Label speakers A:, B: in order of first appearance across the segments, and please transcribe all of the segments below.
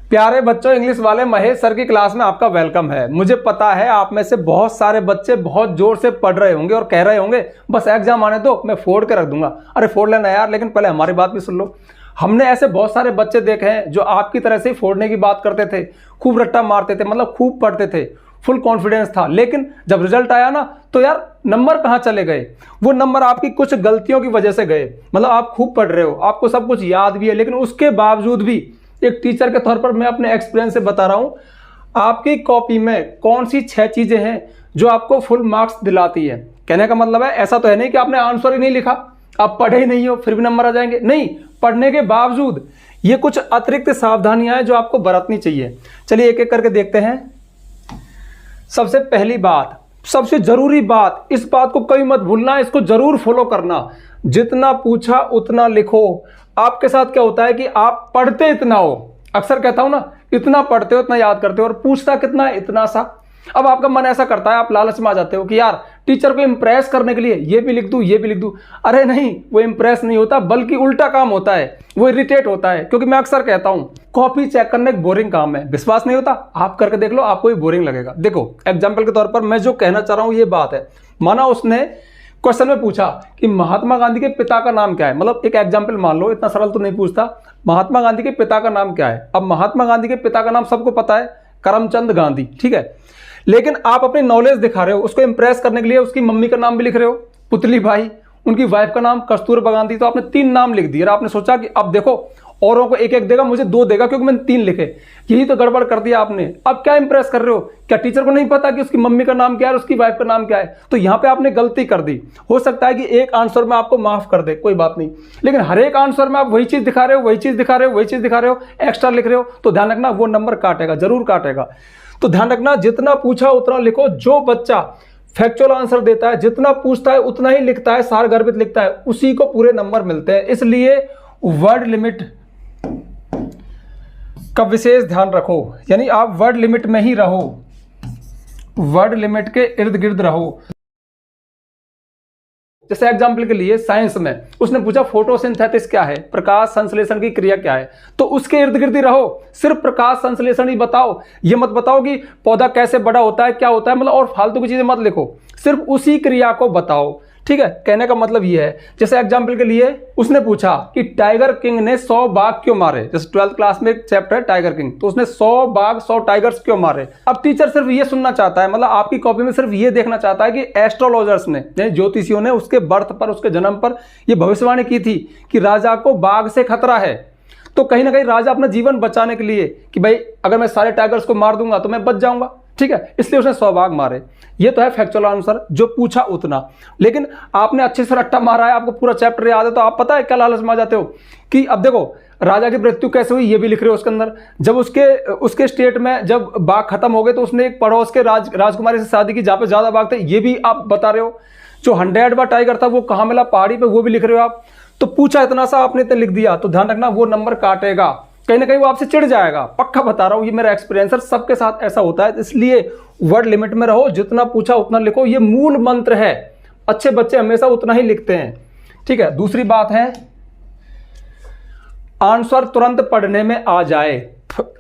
A: प्यारे बच्चों, इंग्लिश वाले महेश सर की क्लास में आपका वेलकम है। मुझे पता है आप में से बहुत सारे बच्चे बहुत जोर से पढ़ रहे होंगे और कह रहे होंगे बस एग्जाम आने दो, मैं फोड़ के रख दूंगा। अरे फोड़ लेना यार, लेकिन पहले हमारी बात भी सुन लो। हमने ऐसे बहुत सारे बच्चे देखे हैं जो आपकी तरह से फोड़ने की बात करते थे, खूब रट्टा मारते थे, मतलब खूब पढ़ते थे, फुल कॉन्फिडेंस था, लेकिन जब रिजल्ट आया ना तो यार नंबर कहाँ चले गए। वो नंबर आपकी कुछ गलतियों की वजह से गए। मतलब आप खूब पढ़ रहे हो, आपको सब कुछ याद भी है, लेकिन उसके बावजूद भी एक टीचर के तौर पर मैं अपने एक्सपीरियंस से बता रहा हूं, आपकी कॉपी में कौन सी 6 चीजें हैं जो आपको फुल मार्क्स दिलाती है। कहने का मतलब है ऐसा तो है नहीं कि आपने आंसर ही नहीं लिखा, आप पढ़े ही नहीं हो फिर भी नंबर आ जाएंगे। नहीं, पढ़ने के बावजूद ये कुछ अतिरिक्त सावधानियां हैं जो आपको बरतनी चाहिए। चलिए एक एक करके देखते हैं। सबसे पहली बात, सबसे जरूरी बात, इस बात को कभी मत भूलना, इसको जरूर फॉलो करना। जितना पूछा उतना लिखो। आपके साथ क्या होता है कि आप पढ़ते इतना हो, अक्सर कहता हूं ना, इतना पढ़ते हो इतना याद करते हो, और पूछता कितना है, इतना सा। अब आपका मन ऐसा करता है, आप लालच में आ जाते हो कि यार टीचर को इंप्रेस करने के लिए ये भी लिख दूं, ये भी लिख दूं। अरे नहीं, वो इंप्रेस नहीं होता, बल्कि उल्टा काम होता है, वो इरिटेट होता है। क्योंकि मैं अक्सर कहता हूं कॉपी चेक करना एक बोरिंग काम है। विश्वास नहीं होता, आप करके देख लो, आपको भी बोरिंग लगेगा। देखो एग्जाम्पल के तौर पर मैं जो कहना चाह रहा हूं ये बात है। माना उसने क्वेश्चन में पूछा कि महात्मा गांधी के पिता का नाम क्या है। मतलब एक एग्जाम्पल मान लो, इतना सरल तो नहीं पूछता, महात्मा गांधी के पिता का नाम क्या है। अब महात्मा गांधी के पिता का नाम सबको पता है, करमचंद गांधी, ठीक है। लेकिन आप अपनी नॉलेज दिखा रहे हो, उसको इंप्रेस करने के लिए उसकी मम्मी का नाम भी लिख रहे हो, पुतली भाई, उनकी वाइफ का नाम कस्तूरबा गांधी, तो आपने 3 नाम लिख दिए। आपने सोचा कि अब देखो औरों को एक एक देगा, मुझे 2 देगा क्योंकि मैंने 3 लिखे। यही तो गड़बड़ कर दिया आपने। अब क्या इंप्रेस कर रहे हो? क्या टीचर को नहीं पता कि उसकी मम्मी का नाम क्या है, उसकी वाइफ का नाम क्या है? तो यहां पे आपने गलती कर दी। हो सकता है कि एक आंसर में आपको माफ कर दे, कोई बात नहीं, लेकिन हर एक आंसर में आप वही चीज दिखा रहे हो, वही चीज दिखा रहे हो, वही चीज दिखा रहे हो, एक्स्ट्रा लिख रहे हो, तो ध्यान रखना वो नंबर काटेगा, जरूर काटेगा। तो ध्यान रखना, जितना पूछा उतना लिखो। जो बच्चा फैक्चुअल आंसर देता है, जितना पूछता है उतना ही लिखता है, सारगर्भित लिखता है, उसी को पूरे नंबर मिलते हैं। इसलिए वर्ड लिमिट का विशेष ध्यान रखो, यानी आप वर्ड लिमिट में ही रहो, वर्ड लिमिट के इर्द गिर्द रहो। जैसे एग्जाम्पल के लिए साइंस में उसने पूछा फोटोसिंथेसिस क्या है, प्रकाश संश्लेषण की क्रिया क्या है, तो उसके इर्द गिर्द ही रहो, सिर्फ प्रकाश संश्लेषण ही बताओ। ये मत बताओ कि पौधा कैसे बड़ा होता है, क्या होता है, मतलब और फालतू की चीजें मत लिखो, सिर्फ उसी क्रिया को बताओ, ठीक है। कहने का मतलब ये है, जैसे एग्जाम्पल के लिए उसने पूछा कि टाइगर किंग ने 100 बाघ क्यों मारे। जैसे 12th क्लास में एक चैप्टर है टाइगर किंग, तो उसने 100 बाघ 100 टाइगर्स क्यों मारे। अब टीचर सिर्फ ये सुनना चाहता है, मतलब आपकी कॉपी में सिर्फ ये देखना चाहता है कि एस्ट्रोलॉजर्स ने, ज्योतिषियों ने उसके बर्थ पर, उसके जन्म पर ये भविष्यवाणी की थी कि राजा को बाघ से खतरा है। तो कहीं ना कहीं राजा अपना जीवन बचाने के लिए कि भाई अगर मैं सारे टाइगर्स को मार दूंगा तो मैं बच जाऊंगा, ठीक है, इसलिए उसने 100 बाघ मारे। ये तो है फैक्चुअल आंसर, जो पूछा उतना। लेकिन आपने अच्छे से रट्टा मारा है, आपको पूरा चैप्टर याद है, तो आप पता है क्या लालच में आ जाते हो कि अब देखो राजा की मृत्यु कैसे हुई, ये भी लिख रहे हो उसके अंदर। जब उसके स्टेट में जब बाघ खत्म हो गए तो उसने एक पड़ोस के राजकुमारी से शादी की जहां पे ज्यादा बाघ थे, ये भी आप बता रहे हो। जो 100वां टाइगर था वो कहां मिला, पहाड़ी पे, वो भी लिख रहे हो आप। तो पूछा इतना सा, आपने इतना लिख दिया, तो ध्यान रखना वो नंबर काटेगा, कहीं ना कहीं वो आपसे चिढ़ जाएगा, पक्का बता रहा हूं, ये मेरा एक्सपीरियंस है, सबके साथ ऐसा होता है। इसलिए वर्ड लिमिट में रहो, जितना पूछा उतना लिखो, ये मूल मंत्र है। अच्छे बच्चे हमेशा उतना ही लिखते हैं, ठीक है। दूसरी बात है, आंसर तुरंत पढ़ने में आ जाए।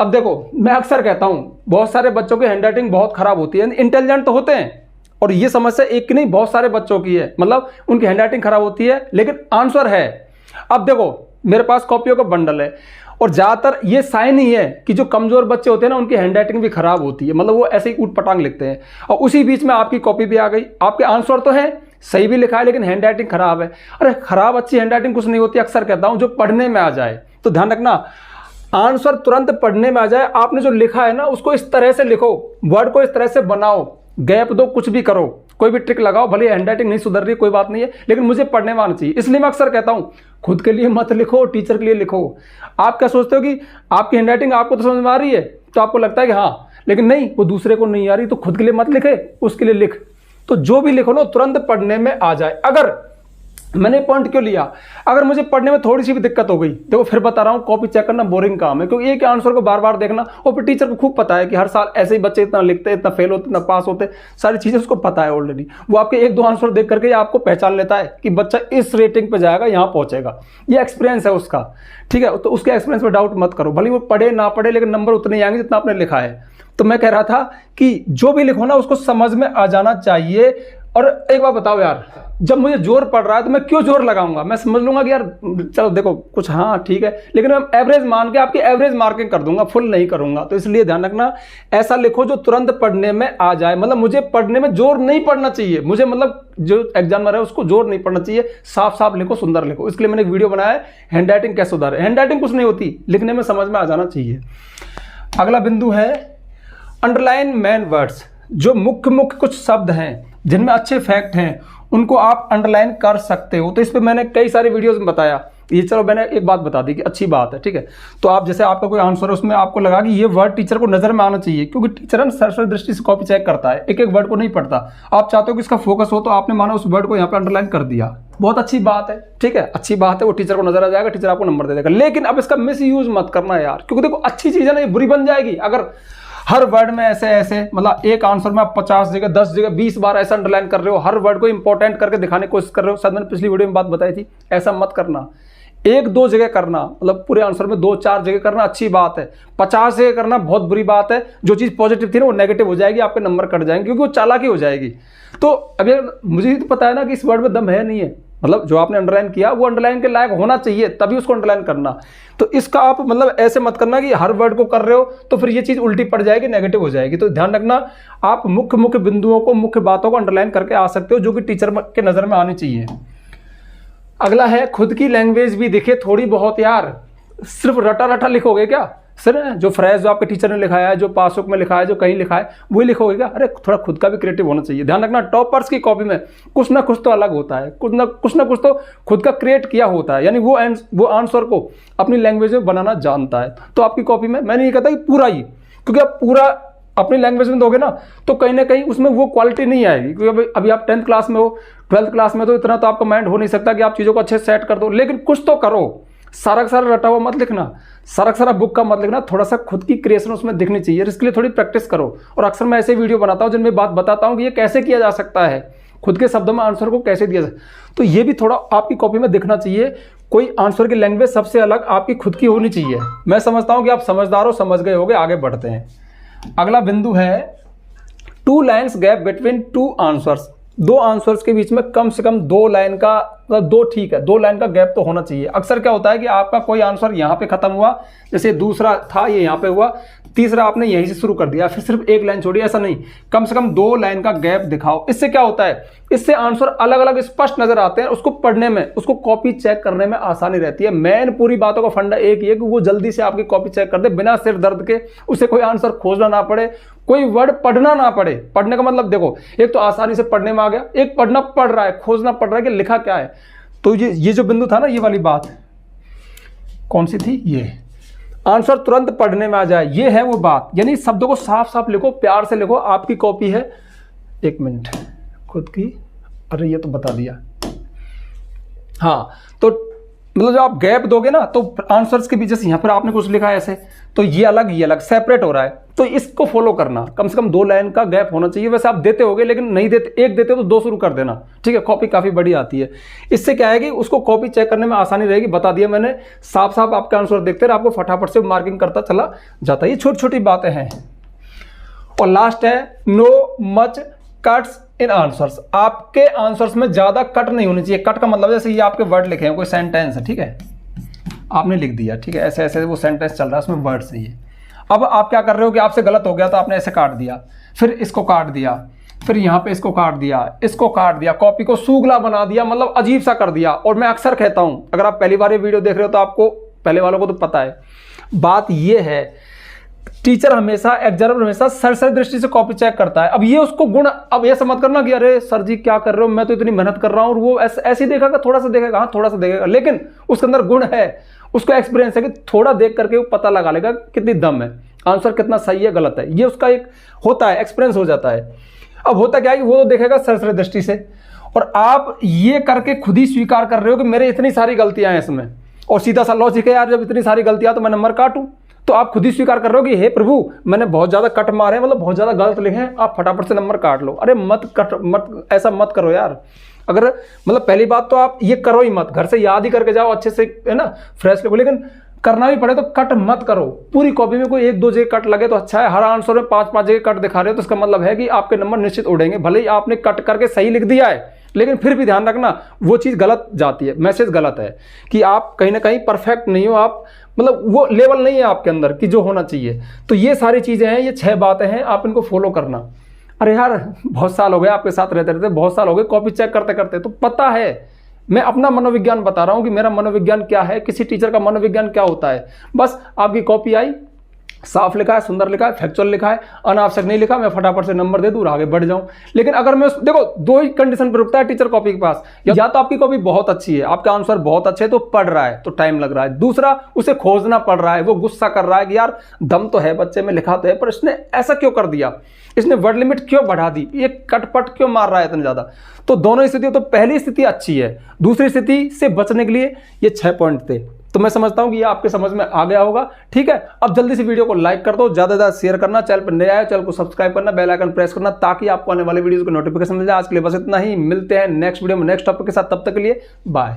A: अब देखो मैं अक्सर कहता हूं बहुत सारे बच्चों की हैंडराइटिंग बहुत खराब होती है, इंटेलिजेंट तो होते हैं, और ये समस्या एक नहीं बहुत सारे बच्चों की है, मतलब उनकी हैंडराइटिंग खराब होती है लेकिन आंसर है। अब देखो मेरे पास कॉपियों का बंडल है, और ज्यादातर ये साइन ही है कि जो कमजोर बच्चे होते हैं ना उनकी हैंडराइटिंग भी खराब होती है, मतलब वो ऐसे ही ऊटपटांग लिखते हैं। और उसी बीच में आपकी कॉपी भी आ गई, आपके आंसर तो है, सही भी लिखा है, लेकिन हैंडराइटिंग खराब है। अरे खराब अच्छी हैंडराइटिंग कुछ नहीं होती, अक्सर कहता हूं जो पढ़ने में आ जाए। तो ध्यान रखना, आंसर तुरंत पढ़ने में आ जाए। आपने जो लिखा है ना उसको इस तरह से लिखो, वर्ड को इस तरह से बनाओ, गैप दो, कुछ भी करो, कोई भी ट्रिक लगाओ, भले हैंडराइटिंग नहीं सुधर रही कोई बात नहीं है, लेकिन मुझे पढ़ने में आना चाहिए। इसलिए मैं अक्सर कहता हूं खुद के लिए मत लिखो, टीचर के लिए लिखो। आप क्या सोचते हो कि आपकी हैंडराइटिंग आपको तो समझ में आ रही है, तो आपको लगता है कि हाँ, लेकिन नहीं, वो दूसरे को नहीं आ रही, तो खुद के लिए मत लिखे, उसके लिए लिख। तो जो भी लिखो ना तुरंत पढ़ने में आ जाए। अगर मैंने पॉइंट क्यों लिया? अगर मुझे पढ़ने में थोड़ी सी भी दिक्कत हो गई, देखो फिर बता रहा हूँ, कॉपी चेक करना बोरिंग काम है, क्योंकि एक आंसर को बार बार देखना, और फिर टीचर को खूब पता है कि हर साल ऐसे ही बच्चे इतना लिखते हैं, इतना फेल होते, इतना पास होते, सारी चीजें उसको पता है ऑलरेडी। वो आपके एक दो आंसर देख करके आपको पहचान लेता है कि बच्चा इस रेटिंग पे जाएगा, यहाँ पहुंचेगा, ये एक्सपीरियंस है उसका, ठीक है। तो उसके एक्सपीरियंस पर डाउट मत करो, भले वो पढ़े ना पढ़े, लेकिन नंबर उतने ही आएंगे जितना आपने लिखा है। तो मैं कह रहा था कि जो भी लिखो ना उसको समझ में आ जाना चाहिए। और एक बात बताओ यार, जब मुझे जोर पड़ रहा है तो मैं क्यों जोर लगाऊंगा? मैं समझ लूंगा कि यार चलो देखो कुछ, हाँ ठीक है, लेकिन मैं एवरेज मान के आपकी एवरेज मार्किंग कर दूंगा, फुल नहीं करूंगा। तो इसलिए ध्यान रखना, ऐसा लिखो जो तुरंत पढ़ने में आ जाए। मतलब मुझे पढ़ने में जोर नहीं पड़ना चाहिए, मुझे मतलब जो एग्जामिनर है उसको जोर नहीं पड़ना चाहिए, साफ साफ लिखो, सुंदर लिखो। इसलिए मैंने एक वीडियो बनाया है, हैंड राइटिंग कैसे सुधारे। हैंड राइटिंग कुछ नहीं होती, लिखने में समझ में आ जाना चाहिए। अगला बिंदु है अंडरलाइन मेन वर्ड्स। जो मुख्य कुछ शब्द हैं जिनमें अच्छे फैक्ट हैं, उनको आप अंडरलाइन कर सकते हो। तो इस पे मैंने कई सारे वीडियोस में बताया। ये चलो मैंने एक बात बता दी कि अच्छी बात है, ठीक है। तो आप जैसे आपका कोई आंसर है उसमें आपको लगा कि ये वर्ड टीचर को नजर में आना चाहिए, क्योंकि टीचर सरसरी दृष्टि से कॉपी चेक करता है, एक एक वर्ड को नहीं पढ़ता। आप चाहते हो कि इसका फोकस हो, तो आपने माना उस वर्ड को यहाँ पे अंडरलाइन कर दिया, बहुत अच्छी बात है, ठीक है, अच्छी बात है, वो टीचर को नजर आ जाएगा, टीचर आपको नंबर दे देगा। लेकिन अब इसका मिस यूज मत करना यार, क्योंकि देखो अच्छी चीज है ना, ये बुरी बन जाएगी अगर हर वर्ड में ऐसे मतलब एक आंसर में आप 50 जगह 10 जगह 20 बार ऐसा अंडरलाइन कर रहे हो, हर वर्ड को इंपॉर्टेंट करके दिखाने की कोशिश कर रहे हो। शायद मैंने पिछली वीडियो में बात बताई थी, ऐसा मत करना। एक दो जगह करना, मतलब पूरे आंसर में 2-4 जगह करना अच्छी बात है, 50 जगह करना बहुत बुरी बात है। जो चीज पॉजिटिव थी ना वो नेगेटिव हो जाएगी, आपके नंबर कट जाएंगे, क्योंकि वो चालाकी हो जाएगी। तो अभी मुझे तो पता है ना कि इस वर्ड में दम है नहीं है, मतलब जो आपने अंडरलाइन किया वो अंडरलाइन के लायक होना चाहिए, तभी उसको अंडरलाइन करना। तो इसका आप मतलब ऐसे मत करना कि हर वर्ड को कर रहे हो तो फिर ये चीज उल्टी पड़ जाएगी, नेगेटिव हो जाएगी। तो ध्यान रखना, आप मुख्य बिंदुओं को, मुख्य बातों को अंडरलाइन करके आ सकते हो, जो कि टीचर के नजर में आनी चाहिए। अगला है खुद की लैंग्वेज भी दिखे थोड़ी बहुत यार। सिर्फ रटा रटा लिखोगे क्या? सर जो फ्रेज जो आपके टीचर ने लिखाया है, जो पासबुक में लिखा है, जो कहीं लिखा है, वही लिखोगे क्या? अरे थोड़ा खुद का भी क्रिएटिव होना चाहिए। ध्यान रखना, टॉपर्स की कॉपी में कुछ ना कुछ तो अलग होता है, कुछ ना कुछ तो खुद का क्रिएट किया होता है, यानी वो आंसर को अपनी लैंग्वेज में बनाना जानता है। तो आपकी कॉपी में मैं नहीं कहता कि पूरा ही, क्योंकि आप पूरा अपनी लैंग्वेज में दोगे ना तो ना कहीं उसमें वो क्वालिटी नहीं आएगी। क्योंकि अभी आप 10th क्लास में हो, 12th क्लास में, तो इतना तो आपका माइंड हो नहीं सकता कि आप चीज़ों को अच्छे से सेट कर दो। लेकिन कुछ तो करो, सारा का सारा रटा हुआ मत लिखना, सारा का सारा बुक का मत लिखना, थोड़ा सा खुद की क्रिएशन उसमें दिखनी चाहिए। इसके लिए थोड़ी प्रैक्टिस करो। और अक्सर मैं ऐसे वीडियो बनाता हूँ जिनमें बात बताता हूँ कि ये कैसे किया जा सकता है, खुद के शब्दों में आंसर को कैसे दिया जाए। तो ये भी थोड़ा आपकी कॉपी में दिखना चाहिए। कोई आंसर की लैंग्वेज सबसे अलग आपकी खुद की होनी चाहिए। मैं समझता हूँ कि आप समझदार हो, समझ गए होगे, आगे बढ़ते हैं। अगला बिंदु है 2 lines gap between 2 answers. 2 answers के बीच में कम से कम 2 लाइन का, 2 ठीक है, 2 लाइन का गैप तो होना चाहिए। अक्सर क्या होता है कि आपका कोई आंसर यहाँ पे खत्म हुआ, जैसे दूसरा था ये यहाँ पे हुआ, तीसरा आपने यहीं से शुरू कर दिया, फिर सिर्फ 1 लाइन छोड़ी, ऐसा नहीं, कम से कम 2 लाइन का गैप दिखाओ। इससे क्या होता है, इससे आंसर अलग अलग स्पष्ट नजर आते हैं, उसको पढ़ने में, उसको कॉपी चेक करने में आसानी रहती है। मेन पूरी बातों का फंडा एक ही है कि वो जल्दी से आपकी कॉपी चेक कर दे, बिना सिर दर्द के, उसे कोई आंसर खोजना ना पड़े, कोई वर्ड पढ़ना ना पड़े। पढ़ने का मतलब देखो, एक तो आसानी से पढ़ने में आ गया, एक पढ़ना पड़ रहा है, खोजना पड़ रहा है कि लिखा क्या है। तो ये जो बिंदु था ना, ये वाली बात कौन सी थी, ये आंसर तुरंत पढ़ने में आ जाए, ये है वो बात। यानी शब्दों को साफ साफ लिखो, प्यार से लिखो। आपकी कॉपी है, 1 मिनट, खुद की, अरे ये तो बता दिया। हाँ, तो मतलब जब आप गैप दोगे ना तो आंसर्स के बीच, जैसे यहाँ पर आपने कुछ लिखा है ऐसे, तो ये अलग सेपरेट हो रहा है, तो इसको फॉलो करना। कम से कम 2 लाइन का गैप होना चाहिए। वैसे आप देते होगे, लेकिन नहीं देते, 1 देते हो तो 2 शुरू कर देना, ठीक है। कॉपी काफी बड़ी आती है। इससे क्या है कि उसको कॉपी चेक करने में आसानी रहेगी। बता दिया मैंने, साफ साफ आपका आंसर देखते रहे, आपको फटाफट से मार्किंग करता चला जाता है। ये छोटी छोटी बातें हैं। और लास्ट है no much cuts in answers. आपके आंसर्स में ज्यादा कट नहीं होनी चाहिए। कट का मतलब जैसे ये आपके वर्ड लिखे हैं, कोई सेंटेंस है, ठीक है, आपने लिख दिया, ठीक है, ऐसे ऐसे वो सेंटेंस चल रहा है, उसमें वर्ड से ही है। अब आप क्या कर रहे हो कि आपसे गलत हो गया तो आपने ऐसे काट दिया, फिर इसको काट दिया, फिर यहाँ पे इसको काट दिया, इसको काट दिया, कॉपी को सूगला बना दिया, मतलब अजीब सा कर दिया। और मैं अक्सर कहता हूं, अगर आप पहली बार ये वीडियो देख रहे हो तो आपको, पहले वालों को तो पता है, बात ये है, टीचर हमेशा, एग्जामिनर हमेशा सरसरी दृष्टि से कॉपी चेक करता है। अब ये उसको गुण, अब ये मत करना कि अरे सर जी क्या कर रहे हो, मैं तो इतनी मेहनत कर रहा हूं, और वो ऐसे ही देखेगा, थोड़ा सा देखेगा, हाँ थोड़ा सा देखेगा, लेकिन उसके अंदर गुण है, उसको एक्सपीरियंस है कि थोड़ा देख करके वो पता लगा लेगा कितनी दम है, आंसर कितना सही है गलत है। ये उसका एक होता है, एक्सपीरियंस हो जाता है। अब होता क्या है कि वो देखेगा सरसरी दृष्टि से, और आप ये करके खुद ही स्वीकार कर रहे हो कि मेरे इतनी सारी गलतियां हैं इसमें, और सीधा सा लॉजिक है यार, जब इतनी सारी गलतियां तो मैं नंबर काटूं। तो आप खुद ही स्वीकार कर रहे हो कि हे प्रभु मैंने बहुत ज्यादा कट मारे, मतलब बहुत ज्यादा गलत लिखे हैं, आप फटाफट से नंबर काट लो। अरे मत ऐसा मत करो यार। अगर मतलब पहली बात तो आप ये करो ही मत, घर से याद ही करके जाओ अच्छे से, है ना, फ्रेश लिखो, लेकिन करना भी पड़े तो कट मत करो। पूरी कॉपी में कोई 1-2 जगह कट लगे तो अच्छा है, हर आंसर में 5-5 जगह कट दिखा रहे हो तो इसका मतलब है कि आपके नंबर निश्चित उड़ेंगे। भले ही आपने कट करके सही लिख दिया है, लेकिन फिर भी ध्यान रखना वो चीज़ गलत जाती है, मैसेज गलत है कि आप कहीं ना कहीं परफेक्ट नहीं हो, आप मतलब वो लेवल नहीं है आपके अंदर कि जो होना चाहिए। तो ये सारी चीज़ें हैं, ये 6 बातें हैं, आप इनको फॉलो करना। अरे यार बहुत साल हो गए आपके साथ रहते रहते, बहुत साल हो गए कॉपी चेक करते करते, तो पता है। मैं अपना मनोविज्ञान बता रहा हूँ कि मेरा मनोविज्ञान क्या है, किसी टीचर का मनोविज्ञान क्या होता है। बस आपकी कॉपी आई, साफ लिखा है, सुंदर लिखा है, फैक्चुअल लिखा है, अनावश्यक नहीं लिखा, मैं फटाफट से नंबर दे दूं और आगे बढ़ जाऊं। लेकिन अगर मैं देखो 2 ही कंडीशन पर रुकता है टीचर कॉपी के पास, या तो आपकी कॉपी बहुत अच्छी है, आपका आंसर बहुत अच्छे, तो पढ़ रहा है तो टाइम लग रहा है, दूसरा उसे खोजना पड़ रहा है, वो गुस्सा कर रहा है कि यार दम तो है बच्चे में, लिखा तो है, पर इसने ऐसा क्यों कर दिया, इसने वर्ड लिमिट क्यों बढ़ा दी, ये कटपट क्यों मार रहा है इतना ज्यादा। तो दोनों स्थिति, तो पहली स्थिति अच्छी है, दूसरी स्थिति से बचने के लिए ये 6 पॉइंट थे। तो मैं समझता हूं कि ये आपके समझ में आ गया होगा। ठीक है, अब जल्दी से वीडियो को लाइक कर दो, ज्यादा से ज्यादा शेयर करना, चैनल पर नया है चैनल को सब्सक्राइब करना, बेल आइकन प्रेस करना, ताकि आपको आने वाले वीडियोस को नोटिफिकेशन मिल जाए। आज के लिए बस इतना ही, मिलते हैं नेक्स्ट वीडियो में नेक्स्ट टॉपिक के साथ, तब तक के लिए बाय।